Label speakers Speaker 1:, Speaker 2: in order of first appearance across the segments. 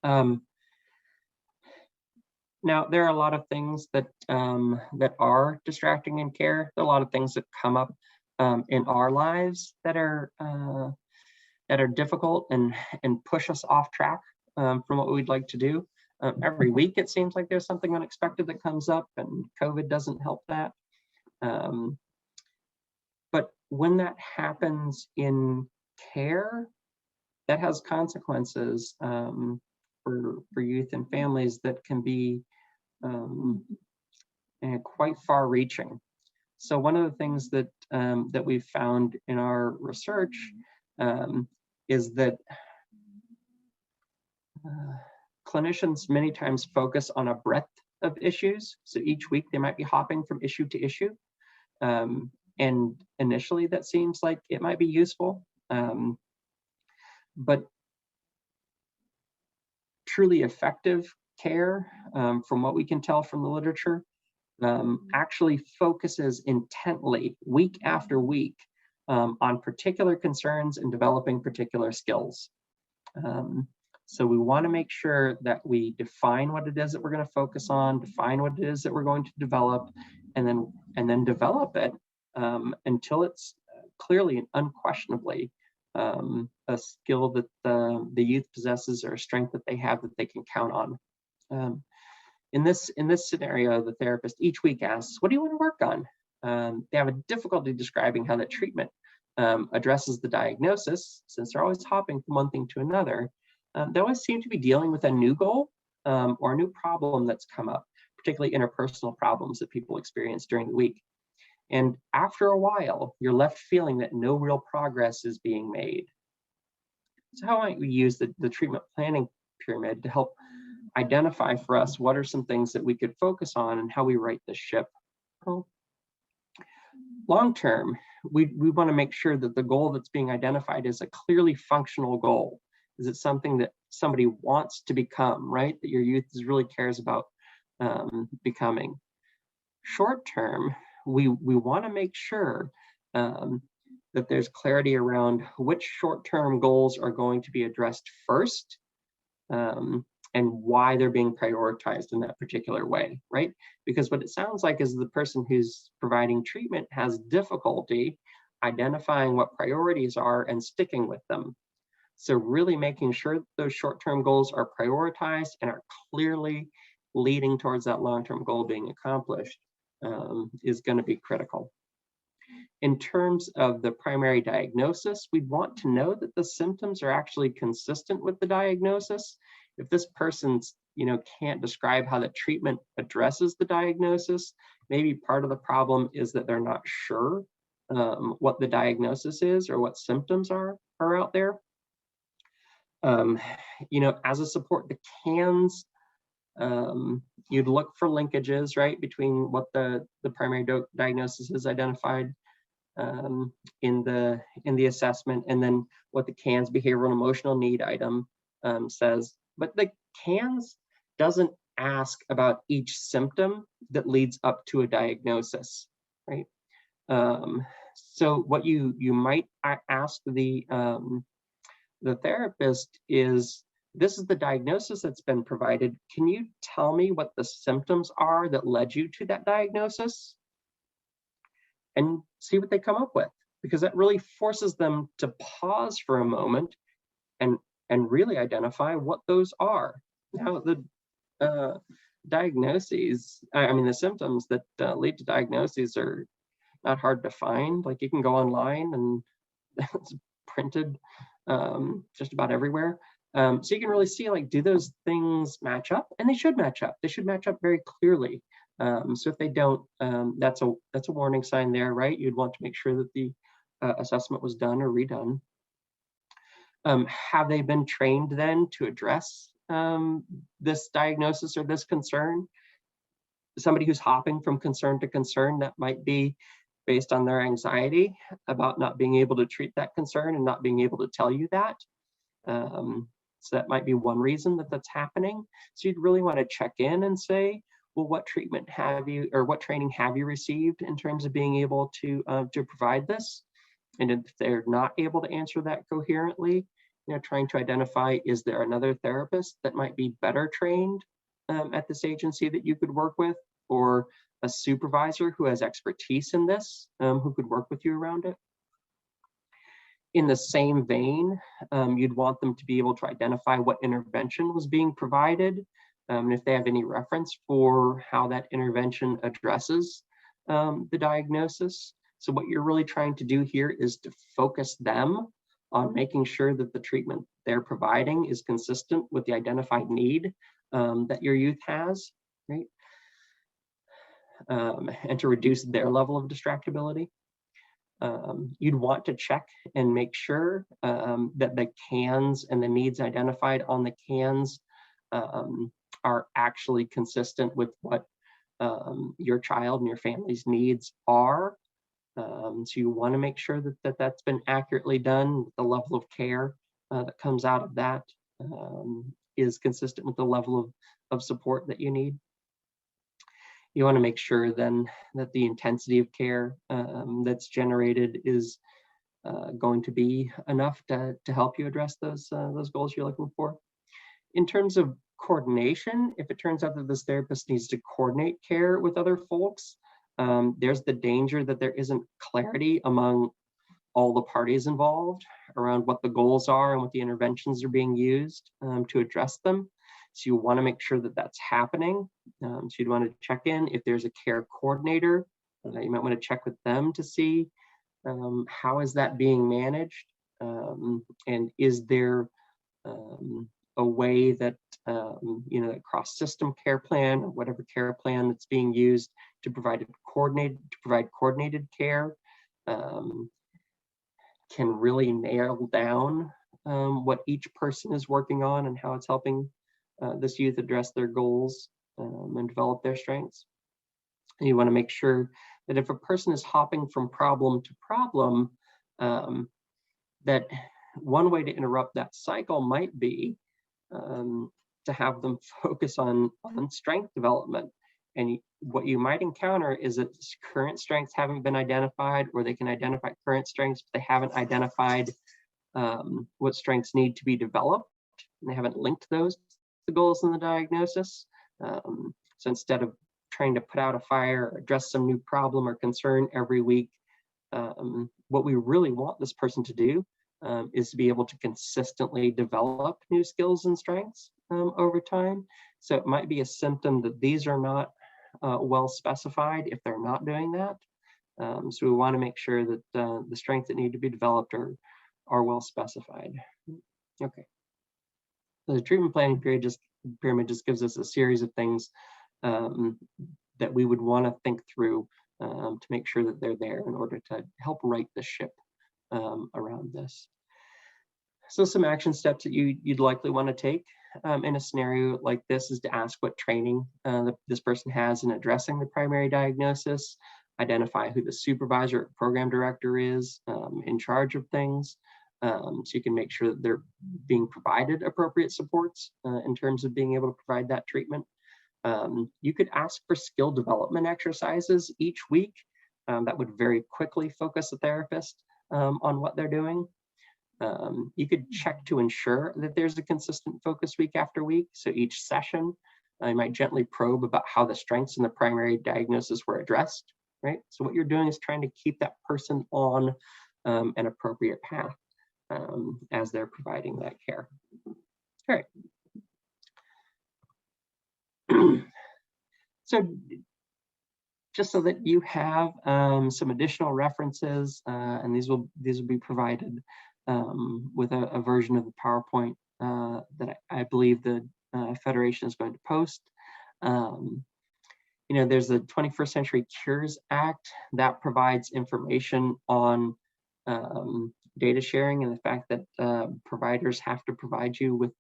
Speaker 1: Um, Now, there are a lot of things that that are distracting in care. There are a lot of things that come up in our lives that are difficult and push us off track from what we'd like to do. Every week, it seems like there's something unexpected that comes up, and COVID doesn't help that. Um, but when that happens in care, that has consequences for youth and families that can be um, quite far-reaching. So one of the things that that we've found in our research is that clinicians many times focus on a breadth of issues. So each week they might be hopping from issue to issue. And initially that seems like it might be useful. But truly effective care, from what we can tell from the literature, actually focuses intently week after week on particular concerns and developing particular skills. So we want to make sure that we define what it is that we're going to focus on, define what it is that we're going to develop, and then develop it until it's clearly and unquestionably a skill that the youth possesses, or a strength that they have that they can count on. In this scenario, the therapist each week asks, "What do you want to work on?" They have a difficulty describing how the treatment addresses the diagnosis, since they're always hopping from one thing to another. They always seem to be dealing with a new goal or a new problem that's come up, particularly interpersonal problems that people experience during the week. And after a while, you're left feeling that no real progress is being made. So how might we use the treatment planning pyramid to help identify for us what are some things that we could focus on and how we right the ship? Well, long term, we want to make sure that the goal that's being identified is a clearly functional goal. Is it something that somebody wants to become, right? That your youth really cares about becoming. Short term, we want to make sure that there's clarity around which short-term goals are going to be addressed first, and why they're being prioritized in that particular way, right? Because what it sounds like is the person who's providing treatment has difficulty identifying what priorities are and sticking with them. So really making sure that those short-term goals are prioritized and are clearly leading towards that long-term goal being accomplished is going to be critical. In terms of the primary diagnosis, we'd want to know that the symptoms are actually consistent with the diagnosis. If this person's, can't describe how the treatment addresses the diagnosis, maybe part of the problem is that they're not sure what the diagnosis is or what symptoms are out there. As a support, the CANS, you'd look for linkages, right, between what the primary diagnosis is identified in the assessment, and then what the CANS behavioral and emotional need item says. But the CANS doesn't ask about each symptom that leads up to a diagnosis, right? So what you might ask the therapist is, this is the diagnosis that's been provided. Can you tell me what the symptoms are that led you to that diagnosis? And see what they come up with, because that really forces them to pause for a moment and really identify what those are. Now, the diagnoses, the symptoms that lead to diagnoses are not hard to find. Like, you can go online and it's printed just about everywhere. So you can really see, like, do those things match up? And they should match up. They should match up very clearly. So if they don't, that's a warning sign there, right? You'd want to make sure that the assessment was done or redone. Have they been trained then to address this diagnosis or this concern? Somebody who's hopping from concern to concern, that might be based on their anxiety about not being able to treat that concern and not being able to tell you that. So that might be one reason that that's happening. So you'd really want to check in and say, well, what treatment have you, or what training have you received in terms of being able to provide this? And if they're not able to answer that coherently, trying to identify, is there another therapist that might be better trained at this agency that you could work with, or a supervisor who has expertise in this, who could work with you around it. In the same vein, you'd want them to be able to identify what intervention was being provided, and if they have any reference for how that intervention addresses the diagnosis. So what you're really trying to do here is to focus them on making sure that the treatment they're providing is consistent with the identified need that your youth has, right? And to reduce their level of distractibility. You'd want to check and make sure that the cans and the needs identified on the cans are actually consistent with what your child and your family's needs are. So you want to make sure that that's been accurately done. The level of care that comes out of that is consistent with the level of support that you need. You want to make sure then that the intensity of care that's generated is going to be enough to help you address those goals you're looking for. In terms of coordination, if it turns out that this therapist needs to coordinate care with other folks, there's the danger that there isn't clarity among all the parties involved around what the goals are and what the interventions are being used to address them. So you want to make sure that that's happening. So you'd want to check in if there's a care coordinator. You might want to check with them to see how is that being managed, and is there a way that that cross-system care plan or whatever care plan that's being used to provide coordinated care can really nail down what each person is working on and how it's helping this youth address their goals and develop their strengths. And you want to make sure that if a person is hopping from problem to problem, that one way to interrupt that cycle might be to have them focus on strength development. And what you might encounter is that current strengths haven't been identified, or they can identify current strengths, but they haven't identified what strengths need to be developed, and they haven't linked those to the goals in the diagnosis. So instead of trying to put out a fire or address some new problem or concern every week, what we really want this person to do is to be able to consistently develop new skills and strengths over time. So it might be a symptom that these are not well specified if they're not doing that. So we want to make sure that the strengths that need to be developed are well specified. Okay. So the treatment planning pyramid just gives us a series of things that we would want to think through to make sure that they're there in order to help right the ship around this. So some action steps that you'd likely want to take in a scenario like this is to ask what training this person has in addressing the primary diagnosis, identify who the supervisor or program director is in charge of things, so you can make sure that they're being provided appropriate supports in terms of being able to provide that treatment. You could ask for skill development exercises each week that would very quickly focus the therapist on what they're doing. You could check to ensure that there's a consistent focus week after week. So each session, I might gently probe about how the strengths in the primary diagnosis were addressed, right? So what you're doing is trying to keep that person on an appropriate path as they're providing that care. All right. So just so that you have some additional references, and these will be provided with a version of the PowerPoint that I believe the Federation is going to post. There's the 21st Century Cures Act that provides information on data sharing and the fact that providers have to provide you with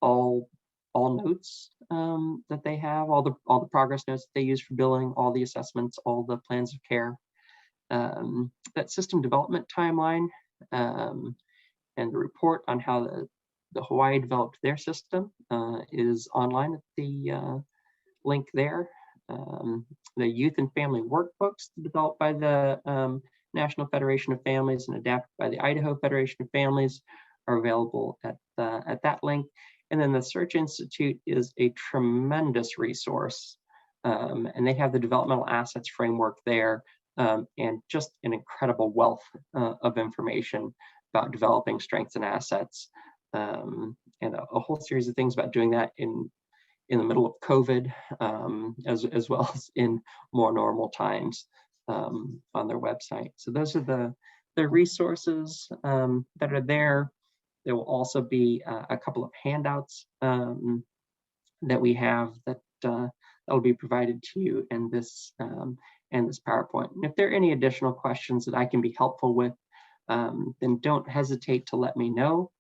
Speaker 1: all notes that they have, all the progress notes that they use for billing, all the assessments, all the plans of care. That system development timeline and the report on how the Hawaii developed their system is online at the link there. The youth and family workbooks developed by the National Federation of Families and adapted by the Idaho Federation of Families are available at that link. And then the Search Institute is a tremendous resource, and they have the developmental assets framework there, and just an incredible wealth of information about developing strengths and assets, and a whole series of things about doing that in the middle of COVID, as well as in more normal times, on their website. So those are the resources that are there. There will also be a couple of handouts that we have that will be provided to you in this PowerPoint. And if there are any additional questions that I can be helpful with, then don't hesitate to let me know.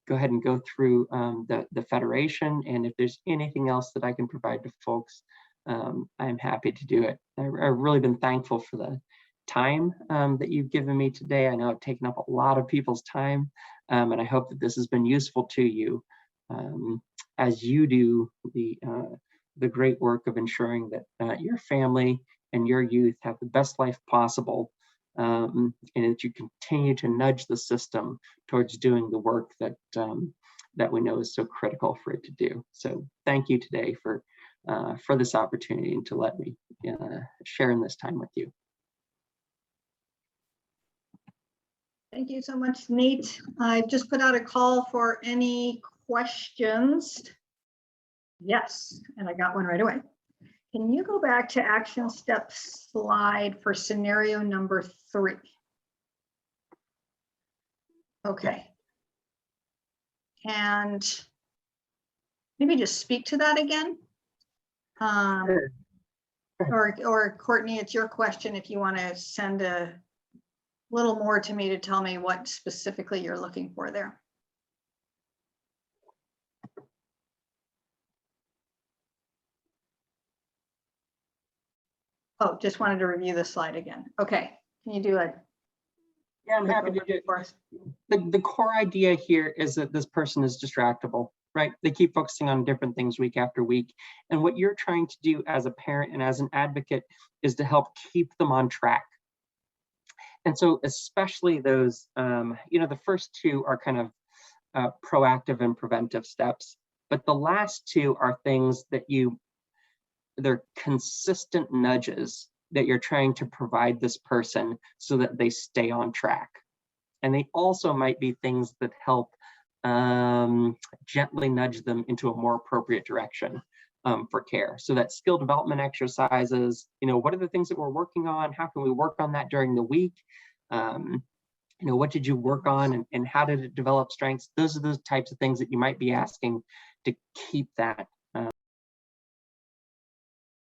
Speaker 1: Go ahead and go through the Federation, and if there's anything else that I can provide to folks, I'm happy to do it. I've really been thankful for the time that you've given me today. I know I've taken up a lot of people's time, and I hope that this has been useful to you as you do the great work of ensuring that your family and your youth have the best life possible, and that you continue to nudge the system towards doing the work that we know is so critical for it to do. So thank you today for this opportunity and to let me share in this time with you.
Speaker 2: Thank you so much, Nate. I've just put out a call for any questions. Yes, and I got one right away. Can you go back to action steps slide for scenario number 3? Okay. And maybe just speak to that again. Or Courtney, it's your question if you want to send a little more to me to tell me what specifically you're looking for there. Oh, just wanted to review the slide again. Okay, can you do it?
Speaker 1: Yeah, I'm happy to do it for us. The core idea here is that this person is distractible, right? They keep focusing on different things week after week. And what you're trying to do as a parent and as an advocate is to help keep them on track. And so especially those, the first 2 are kind of proactive and preventive steps, but the last 2 are things that they're consistent nudges that you're trying to provide this person so that they stay on track. And they also might be things that help gently nudge them into a more appropriate direction for care. So that skill development exercises, what are the things that we're working on? How can we work on that during the week? What did you work on and how did it develop strengths? Those are the types of things that you might be asking to keep that